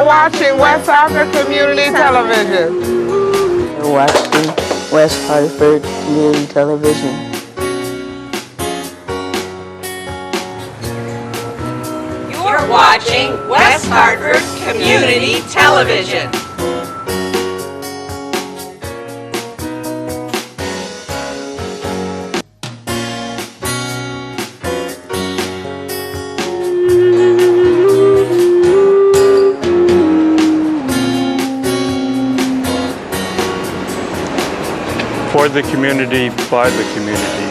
are watching West Hartford Community Television. You're watching West Hartford Community Television. You're watching West Hartford Community Television. For the community, by the community.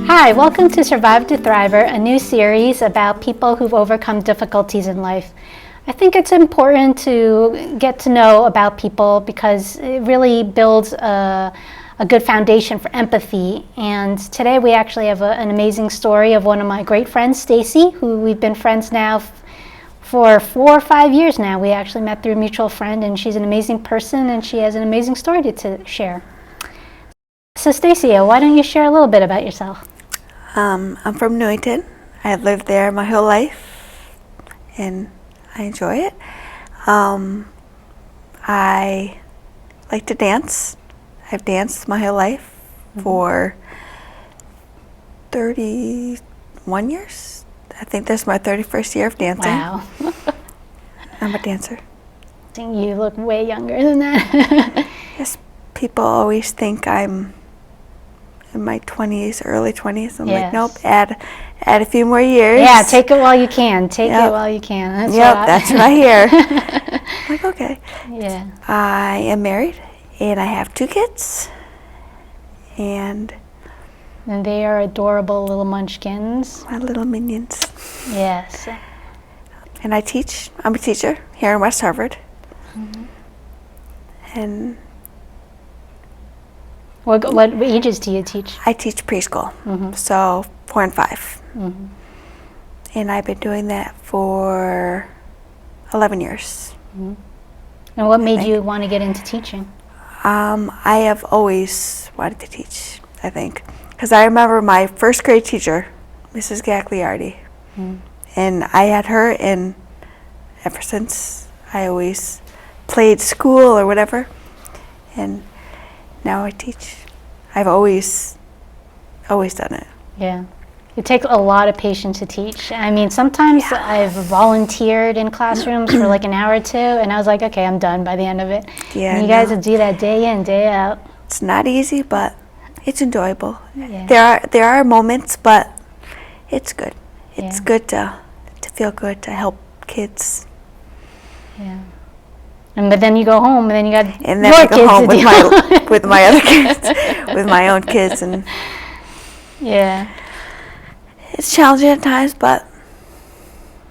Hi, welcome to Survive to Thriver, a new series about people who've overcome difficulties in life. I think it's important to get to know about people because it really builds a good foundation for empathy. And today we actually have an amazing story of one of my great friends, Stacy, who we've been friends now for 4 or 5 years now. We actually met through a mutual friend, and she's an amazing person, and she has an amazing story to share. So Stacy, why don't you share a little bit about yourself? I'm from Newington. I've lived there my whole life, and I enjoy it. I like to dance. I've danced my whole life for 31 years. I think this is my 31st year of dancing. Wow. I'm a dancer. You look way younger than that. Yes, people always think I'm in my 20s, early 20s. I'm like, nope, add a few more years. Yeah, take it while you can. Take it while you can. That's what I hear. I'm like, okay. Yeah. I am married, and I have 2 kids. And they are adorable little munchkins. My little minions. Yes. And I teach. I'm a teacher here in West Hartford. Mm-hmm. And What ages do you teach? I teach preschool, so 4 and 5. Mm-hmm. And I've been doing that for 11 years. Mm-hmm. And what made you want to get into teaching? I have always wanted to teach, I think. Because I remember my first grade teacher, Mrs. Gagliardi. Mm-hmm. And I had her, and ever since I always played school or whatever. And now I teach. I've always done it. Yeah. It takes a lot of patience to teach. I mean, sometimes I've volunteered in classrooms for like an hour or 2, and I was like, okay, I'm done by the end of it. Yeah. And you guys would do that day in, day out. It's not easy, but it's enjoyable. Yeah. There are moments, but it's good. It's good to feel good to help kids. Yeah. But then you go home, and then you got and then I go home with my other kids, with my own kids, and it's challenging at times, but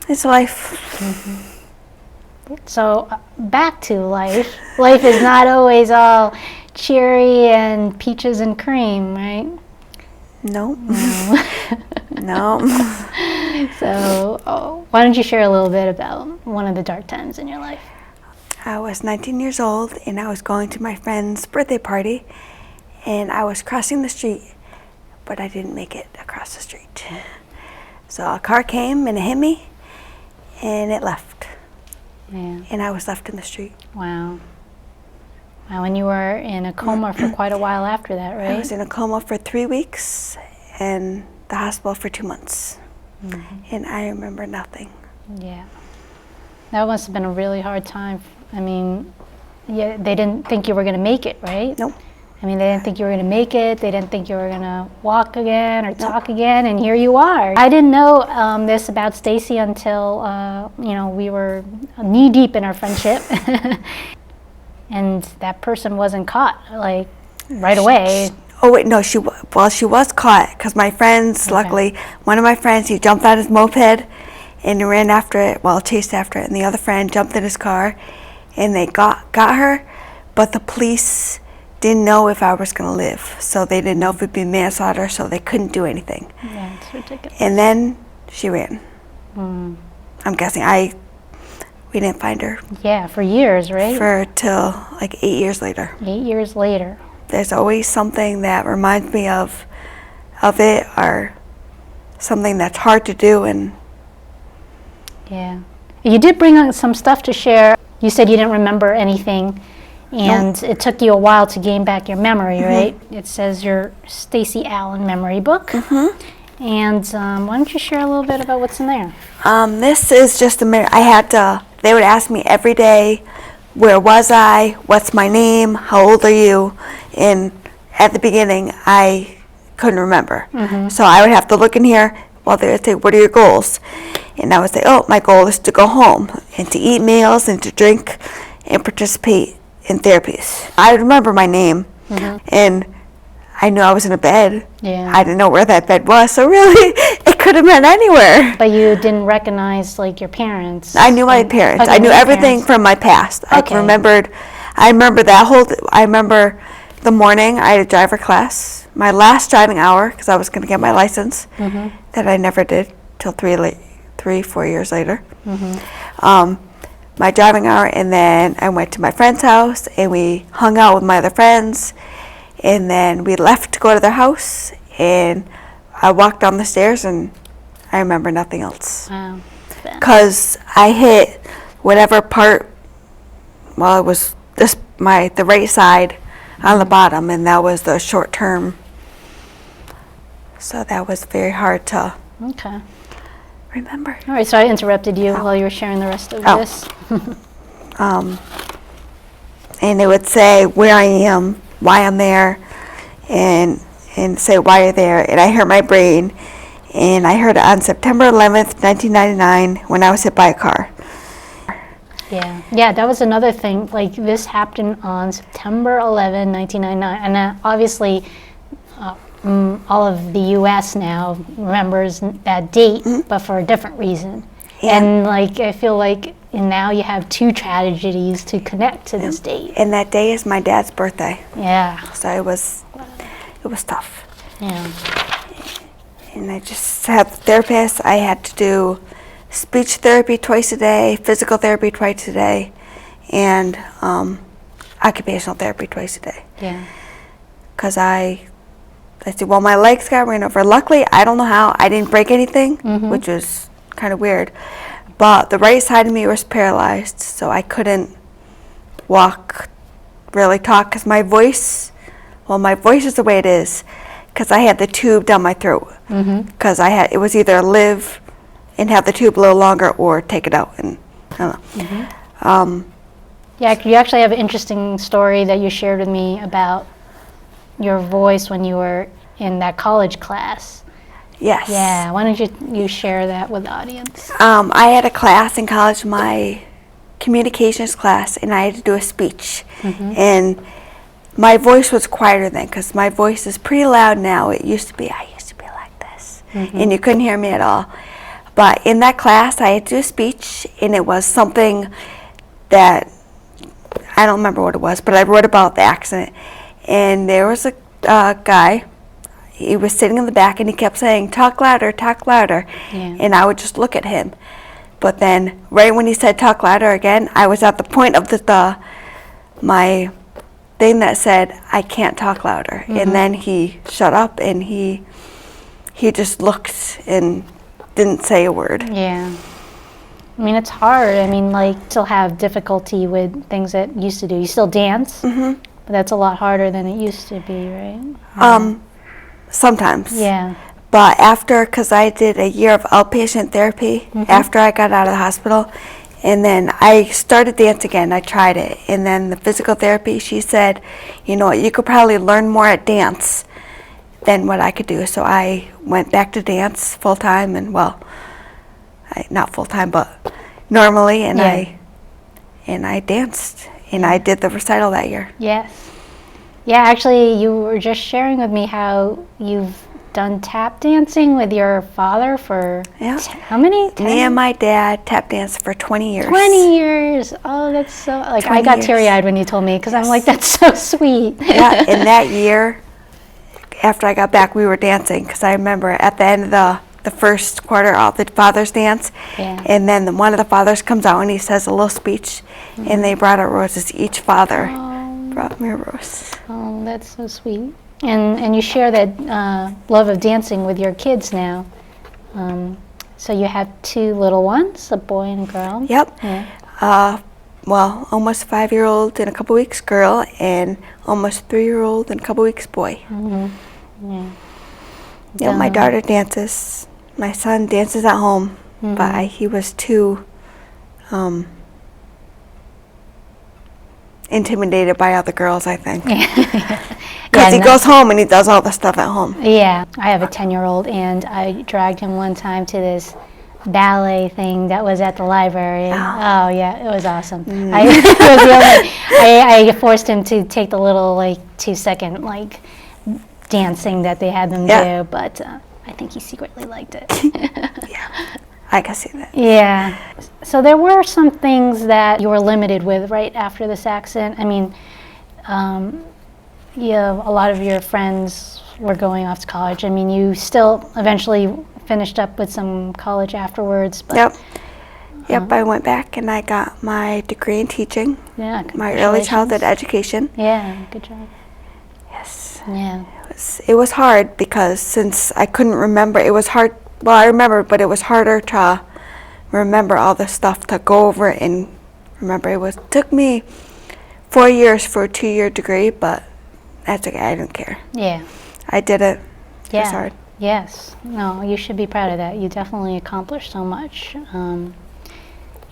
it's life. Mm-hmm. So back to life. Life is not always all cheery and peaches and cream, right? No. No. So why don't you share a little bit about one of the dark times in your life? I was 19 years old, and I was going to my friend's birthday party, and I was crossing the street, but I didn't make it across the street. So a car came and it hit me, and it left. Yeah. And I was left in the street. Wow. Wow, and you were in a coma for quite a while after that, right? I was in a coma for 3 weeks, and the hospital for 2 months. Mm-hmm. And I remember nothing. Yeah. That must have been a really hard time. I mean, they didn't think you were going to make it, right? Nope. I mean, they didn't think you were going to make it. They didn't think you were going to walk again or talk again, and here you are. I didn't know this about Stacy until, we were knee-deep in our friendship. And that person wasn't caught, like, right away. Oh, wait, no, she was caught, because my friends, luckily, one of my friends, he jumped on his moped, and he ran after it, chased after it, and the other friend jumped in his car, and they got her, but the police didn't know if I was going to live, so they didn't know if it'd be manslaughter, so they couldn't do anything. Yeah, it's ridiculous. And then she ran. I'm guessing we didn't find her. Yeah, for years, right? Till like 8 years later. 8 years later. There's always something that reminds me of it, or something that's hard to do. And yeah, you did bring on some stuff to share. You said you didn't remember anything. And it took you a while to gain back your memory, right? It says your Stacy Allen memory book. And why don't you share a little bit about what's in there? This is just they would ask me every day, where was I, what's my name, how old are you? And at the beginning, I couldn't remember. So I would have to look in here while they would say, what are your goals? And I would say, my goal is to go home and to eat meals and to drink and participate in therapies. I remember my name, and I knew I was in a bed. Yeah. I didn't know where that bed was, so really, it could have been anywhere. But you didn't recognize, like, your parents? I knew my parents. I knew everything from my past. I remember the morning I had a driver class, my last driving hour, because I was going to get my license, that I never did till 4 years later. My driving hour, and then I went to my friend's house, and we hung out with my other friends, and then we left to go to their house, and I walked down the stairs, and I remember nothing else. Wow. Because I hit whatever part, it was the right side on the bottom, and that was the short term. So that was very hard to remember. All right, so I interrupted you while you were sharing the rest of this. And it would say where I am, why I'm there, and say why you're there. And I heard my brain, and I heard it on September 11th, 1999, when I was hit by a car. Yeah, that was another thing. Like, this happened on September 11, 1999, and obviously all of the U.S. now remembers that date, but for a different reason. And I feel like now you have two tragedies to connect to this date. And that day is my dad's birthday. Yeah. So it was tough. Yeah. And I just had the therapist. I had to do speech therapy twice a day, physical therapy twice a day, and occupational therapy twice a day. Yeah. Because I said, my legs got ran over. Luckily, I don't know how. I didn't break anything, which was kind of weird. But the right side of me was paralyzed, so I couldn't walk, really talk, because my voice is the way it is, because I had the tube down my throat. Because it was either live and have the tube a little longer or take it out. And I don't know. Yeah, you actually have an interesting story that you shared with me about your voice when you were in that college class. Yes. Yeah, why don't you share that with the audience? I had a class in college, my communications class, and I had to do a speech. And my voice was quieter then, because my voice is pretty loud now. I used to be like this, and you couldn't hear me at all. But in that class, I had to do a speech, and it was something that, I don't remember what it was, but I wrote about the accident. And there was a guy, he was sitting in the back, and he kept saying, talk louder, talk louder. And I would just look at him. But then, right when he said talk louder again, I was at the point of my thing that said, I can't talk louder. And then he shut up, and he just looked and didn't say a word. Yeah. I mean, it's hard. I mean, still have difficulty with things that you used to do. You still dance, but that's a lot harder than it used to be, right? Sometimes. Yeah. But because I did a year of outpatient therapy after I got out of the hospital, And then I started dance again. I tried it. And then the physical therapy, she said, you know what, you could probably learn more at dance than what I could do. So I went back to dance full time, and well, not full time, but normally, and I danced, and I did the recital that year. Yes. Yeah, actually, you were just sharing with me how you've done tap dancing with your father for how many? 10? Me and my dad tap danced for 20 years. 20 years. Oh, that's so, like, I got teary-eyed when you told me, because I'm like, that's so sweet. Yeah, in that year, after I got back, we were dancing, because I remember at the end of the first quarter, all the fathers dance, and then one of the fathers comes out and he says a little speech, and they brought out roses. Each father brought me a rose. Oh, that's so sweet. And you share that love of dancing with your kids now. So you have 2 little ones, a boy and a girl. Yep. Yeah. Well, almost 5-year-old in a couple weeks, girl, and almost 3-year-old in a couple weeks, boy. Yeah. Yeah, my daughter dances. My son dances at home, but he was too intimidated by other girls, I think. Because he goes home and he does all the stuff at home. Yeah, I have a 10-year-old, and I dragged him one time to this ballet thing that was at the library. And, oh yeah, it was awesome. I forced him to take the little 2-second dancing that they had them do, but I think he secretly liked it. Yeah, I can see that. Yeah. So there were some things that you were limited with right after this accident. I mean, a lot of your friends were going off to college. I mean, you still eventually finished up with some college afterwards. But, Yep, I went back and I got my degree in teaching. Yeah, my early childhood education. Yeah, good job. Yes. Yeah. It was hard because since I couldn't remember, it was hard. Well, I remember, but it was harder to remember all the stuff, to go over it and remember. It took me 4 years for a 2-year degree, but that's okay. I didn't care. Yeah. I did it. Yeah. It was hard. Yes. No, you should be proud of that. You definitely accomplished so much.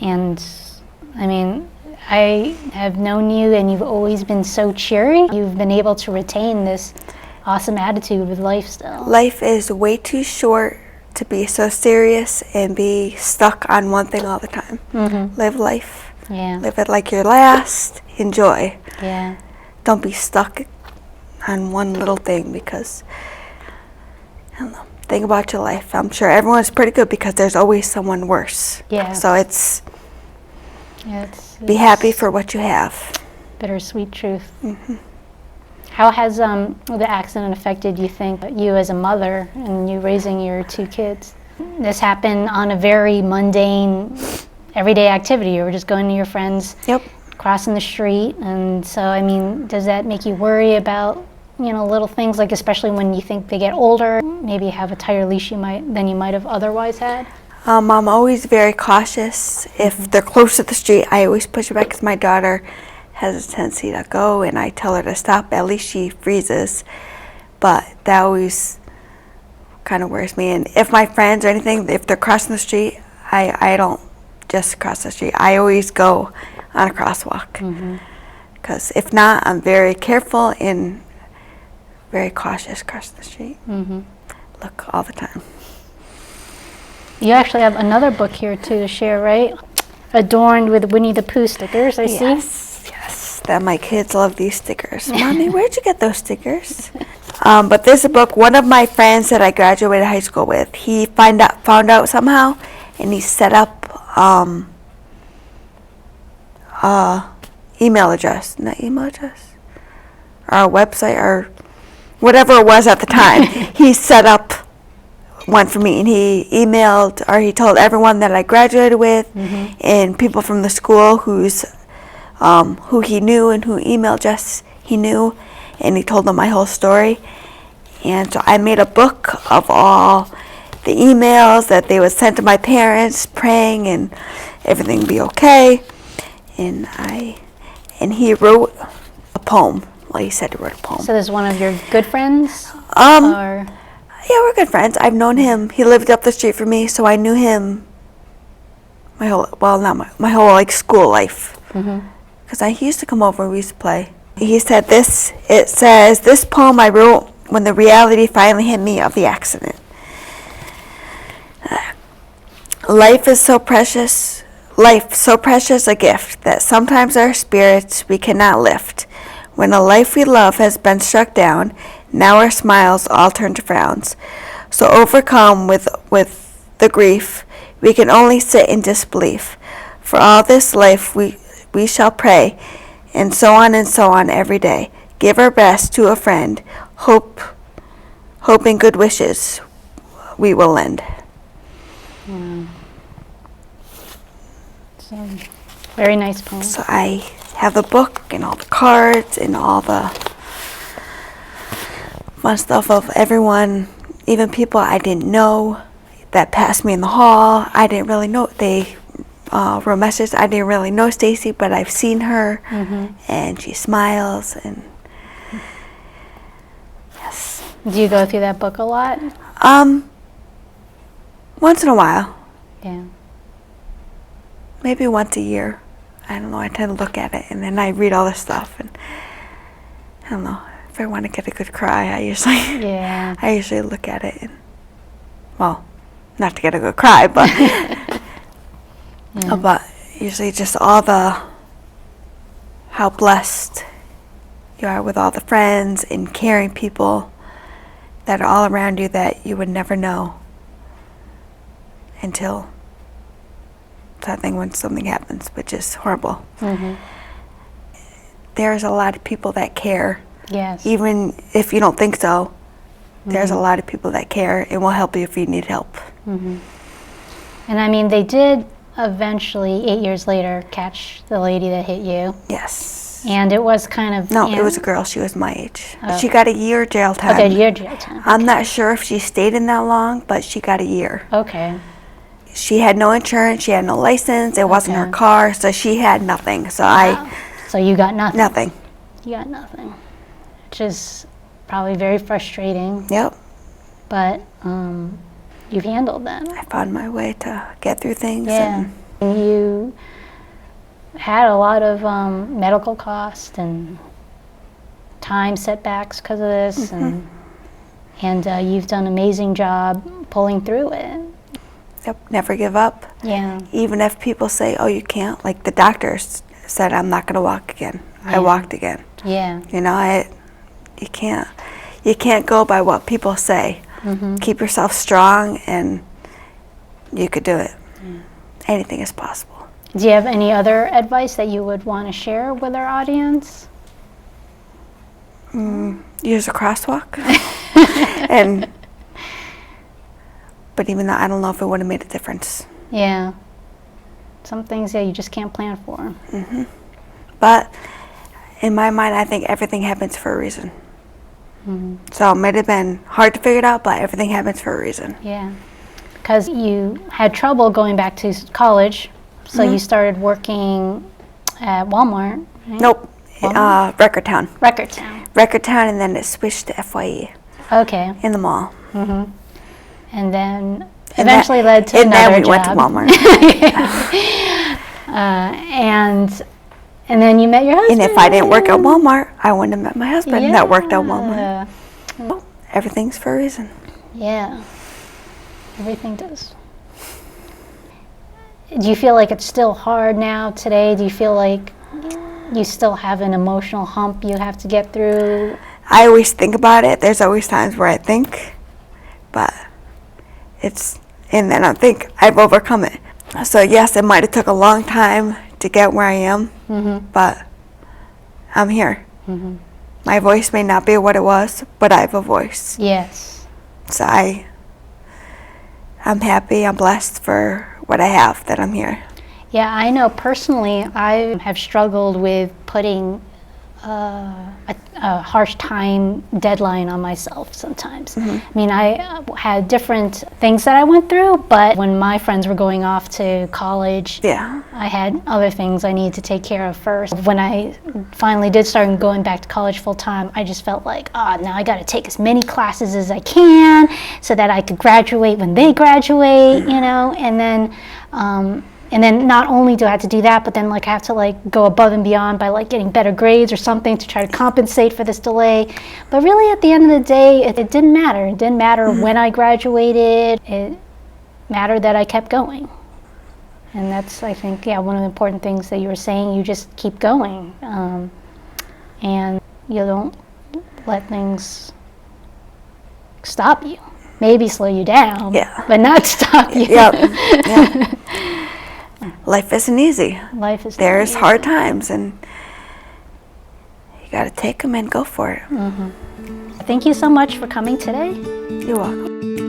And I mean, I have known you, and you've always been so cheery. You've been able to retain this awesome attitude with life still. Life is way too short to be so serious and be stuck on one thing all the time. Live life. Yeah. Live it like your last. Enjoy. Yeah. Don't be stuck on one little thing, because I don't know. Think about your life. I'm sure everyone's pretty good because there's always someone worse. Yeah. So it's be happy for what you have. Bittersweet truth. How has the accident affected, you think, you as a mother and you raising your 2 kids? This happened on a very mundane, everyday activity. You were just going to your friends, crossing the street, and so, I mean, does that make you worry about, little things, like especially when you think they get older, maybe have a tighter leash than you might have otherwise had? I'm always very cautious. If they're close to the street, I always push it back, because my daughter has a tendency to go, and I tell her to stop. At least she freezes, but that always kind of worries me. And if my friends or anything, if they're crossing the street, I don't just cross the street. I always go on a crosswalk, because if not, I'm very careful and very cautious crossing the street. Look all the time. You actually have another book here too to share, right? Adorned with Winnie the Pooh stickers, I see. Yes, that my kids love these stickers. Mommy, where'd you get those stickers? But this book, one of my friends that I graduated high school with, he found out somehow, and he set up email address, or a website, or whatever it was at the time. He set up one for me, and he emailed, or he told everyone that I graduated with, and people from the school who he knew and who email address he knew, and he told them my whole story. And so I made a book of all the emails that they would send to my parents, praying and everything be okay. And he wrote a poem. Well, he said he wrote a poem. So this is one of your good friends? Yeah, we're good friends. I've known him. He lived up the street from me, so I knew him my whole, well, not my whole like school life. Because he used to come over and we used to play. He said this, it says, this poem I wrote when the reality finally hit me of the accident. Life so precious a gift that sometimes our spirits we cannot lift. When a life we love has been struck down, now our smiles all turn to frowns. So overcome with the grief, we can only sit in disbelief. For all this life we shall pray, and so on every day. Give our best to a friend, hoping good wishes we will lend. So, very nice poem. So I have the book and all the cards and all the fun stuff of everyone, even people I didn't know that passed me in the hall. I didn't really know. They wrote messages. I didn't really know Stacy, but I've seen her, and she smiles. And yes. Do you go through that book a lot? Once in a while. Yeah. Maybe once a year. I don't know. I tend to look at it, and then I read all this stuff, and I don't know. If I want to get a good cry, I usually look at it. And, well, not to get a good cry, but but usually just all how blessed you are with all the friends and caring people that are all around you that you would never know until when something happens, which is horrible. There's a lot of people that care. Yes. Even if you don't think so, there's a lot of people that care and will help you if you need help. And I mean, they did eventually, 8 years later, catch the lady that hit you. Yes. And it was kind of... No, it was a girl. She was my age. She got a year jail time. Okay, a year jail time. I'm not sure if she stayed in that long, but she got a year. Okay. She had no insurance. She had no license. It wasn't her car, so she had nothing. So So you got nothing. Nothing. You got nothing. Which is probably very frustrating. Yep. But you've handled that. I found my way to get through things. Yeah. And you had a lot of medical costs and time setbacks because of this, and you've done an amazing job pulling through it. Yep, never give up. Yeah. Even if people say, oh, you can't, like the doctors said, I'm not going to walk again. Yeah. I walked again. Yeah. You know, you can't go by what people say. Keep yourself strong, and you could do it. Anything is possible. Do you have any other advice that you would want to share with our audience? Use a crosswalk. But even though I don't know if it would have made a difference. Yeah. Some things, you just can't plan for. But in my mind, I think everything happens for a reason. So it might have been hard to figure it out, but everything happens for a reason. Yeah. Because you had trouble going back to college, so you started working at Walmart, right? Nope. Record Town. Record Town. Record Town, and then it switched to FYE. Okay. In the mall. And then eventually led to and another then we job. went to Walmart. And then you met your husband. And if I didn't work at Walmart, I wouldn't have met my husband that worked at Walmart. Well, everything's for a reason. Yeah. Everything does. Do you feel like it's still hard now today? Do you feel like you still have an emotional hump you have to get through? I always think about it. There's always times where I think, but and then I think I've overcome it. So yes, it might have took a long time to get where I am, but I'm here. My voice may not be what it was, but I have a voice. Yes. So I'm happy, I'm blessed for what I have, that I'm here. Yeah, I know personally I have struggled with putting a harsh time deadline on myself sometimes. I mean, I had different things that I went through, but when my friends were going off to college, I had other things I needed to take care of first. When I finally did start going back to college full time, I just felt like, now I got to take as many classes as I can so that I could graduate when they graduate, you know, and then And then not only do I have to do that, but then like I have to like go above and beyond by like getting better grades or something to try to compensate for this delay. But really at the end of the day, it didn't matter. It didn't matter when I graduated. It mattered that I kept going. And that's, I think, yeah, one of the important things that you were saying. You just keep going. And you don't let things stop you. Maybe slow you down, but not stop you. Yeah. Life isn't easy. Life is There's hard times, and you got to take them and go for it. Thank you so much for coming today. You're welcome.